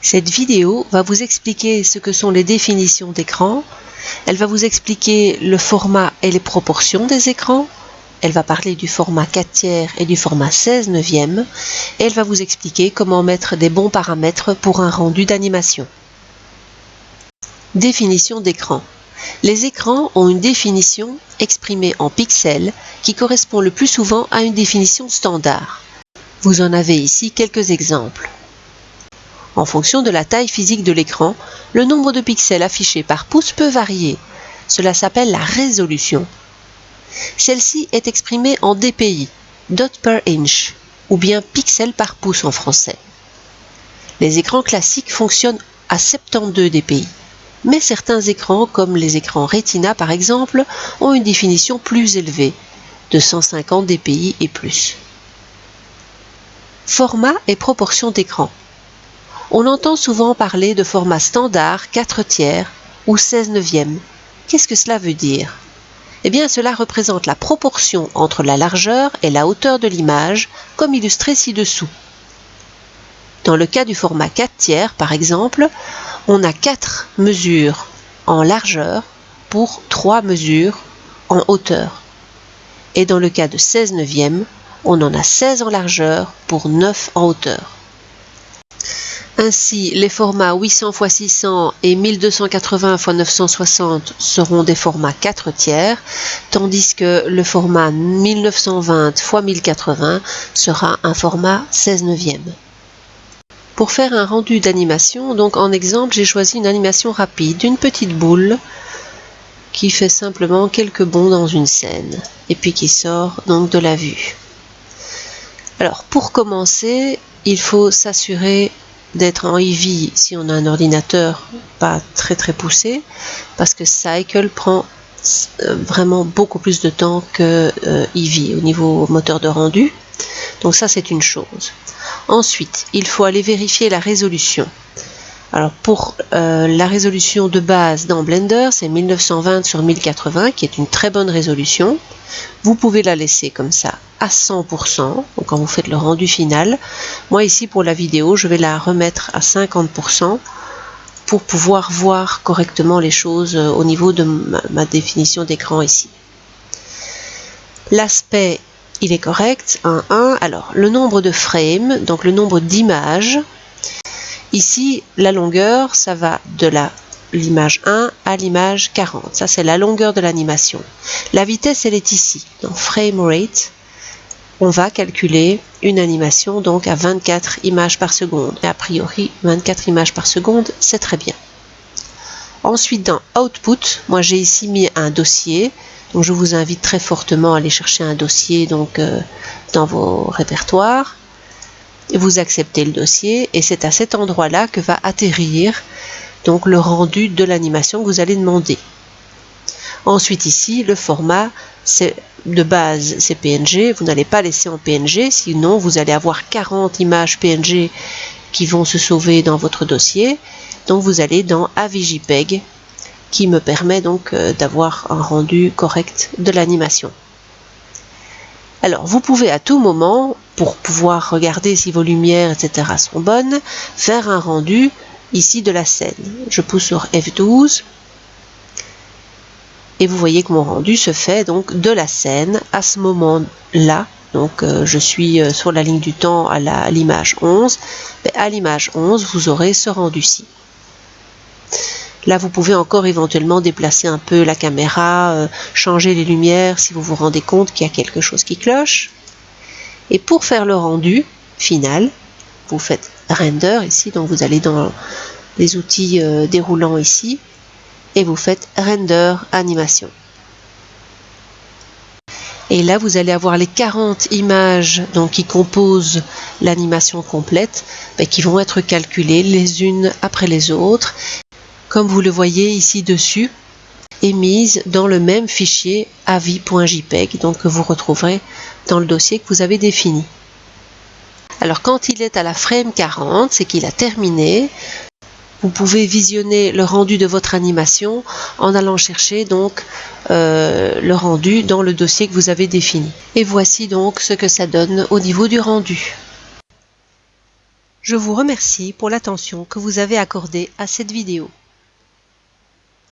Cette vidéo va vous expliquer ce que sont les définitions d'écran, elle va vous expliquer le format et les proportions des écrans, elle va parler du format 4/3 et du format 16/9 et elle va vous expliquer comment mettre des bons paramètres pour un rendu d'animation. Définition d'écran. Les écrans ont une définition exprimée en pixels qui correspond le plus souvent à une définition standard. Vous en avez ici quelques exemples. En fonction de la taille physique de l'écran, le nombre de pixels affichés par pouce peut varier. Cela s'appelle la résolution. Celle-ci est exprimée en dpi, dot per inch, ou bien pixels par pouce en français. Les écrans classiques fonctionnent à 72 dpi, mais certains écrans, comme les écrans Retina par exemple, ont une définition plus élevée, de 150 dpi et plus. Format et proportion d'écran. On entend souvent parler de format standard 4/3 ou 16/9. Qu'est-ce que cela veut dire? Eh bien, cela représente la proportion entre la largeur et la hauteur de l'image, comme illustré ci-dessous. Dans le cas du format 4/3, par exemple, on a 4 mesures en largeur pour 3 mesures en hauteur. Et dans le cas de 16/9, on en a 16 en largeur pour 9 en hauteur. Ainsi, les formats 800 x 600 et 1280 x 960 seront des formats 4/3, tandis que le format 1920 x 1080 sera un format 16/9. Pour faire un rendu d'animation, donc en exemple, j'ai choisi une animation rapide d'une petite boule qui fait simplement quelques bonds dans une scène et puis qui sort donc de la vue. Alors, pour commencer, il faut s'assurer d'être en Eevee si on a un ordinateur pas très poussé, parce que Cycle prend vraiment beaucoup plus de temps que Eevee au niveau moteur de rendu. Donc ça, c'est une chose. Ensuite, il faut aller vérifier la résolution. Alors pour la résolution de base dans Blender, c'est 1920 sur 1080, qui est une très bonne résolution. Vous pouvez la laisser comme ça à 100%, donc quand vous faites le rendu final. Moi ici pour la vidéo, je vais la remettre à 50% pour pouvoir voir correctement les choses au niveau de ma définition d'écran ici. L'aspect, il est correct, 1:1. Alors le nombre de frames, donc le nombre d'images. Ici, la longueur, ça va de l'image 1 à l'image 40. Ça, c'est la longueur de l'animation. La vitesse, elle est ici. Dans Frame Rate, on va calculer une animation donc à 24 images par seconde. Et a priori, 24 images par seconde, c'est très bien. Ensuite, dans Output, moi j'ai ici mis un dossier. Donc, je vous invite très fortement à aller chercher un dossier donc, dans vos répertoires. Vous acceptez le dossier et c'est à cet endroit-là que va atterrir donc le rendu de l'animation que vous allez demander. Ensuite ici, le format de base c'est PNG, vous n'allez pas laisser en PNG, sinon vous allez avoir 40 images PNG qui vont se sauver dans votre dossier. Donc vous allez dans AVJPEG qui me permet donc d'avoir un rendu correct de l'animation. Alors, vous pouvez à tout moment, pour pouvoir regarder si vos lumières, etc. sont bonnes, faire un rendu ici de la scène. Je pousse sur F12 et vous voyez que mon rendu se fait donc de la scène à ce moment-là. Donc, je suis sur la ligne du temps à l'image 11. Mais à l'image 11, vous aurez ce rendu-ci. Là, vous pouvez encore éventuellement déplacer un peu la caméra, changer les lumières si vous vous rendez compte qu'il y a quelque chose qui cloche. Et pour faire le rendu final, vous faites Render ici, donc vous allez dans les outils déroulants ici, et vous faites Render Animation. Et là, vous allez avoir les 40 images donc, qui composent l'animation complète, qui vont être calculées les unes après les autres. Comme vous le voyez ici dessus, est mise dans le même fichier avi.jpeg, donc que vous retrouverez dans le dossier que vous avez défini. Alors quand il est à la frame 40, c'est qu'il a terminé. Vous pouvez visionner le rendu de votre animation en allant chercher donc le rendu dans le dossier que vous avez défini. Et voici donc ce que ça donne au niveau du rendu. Je vous remercie pour l'attention que vous avez accordée à cette vidéo.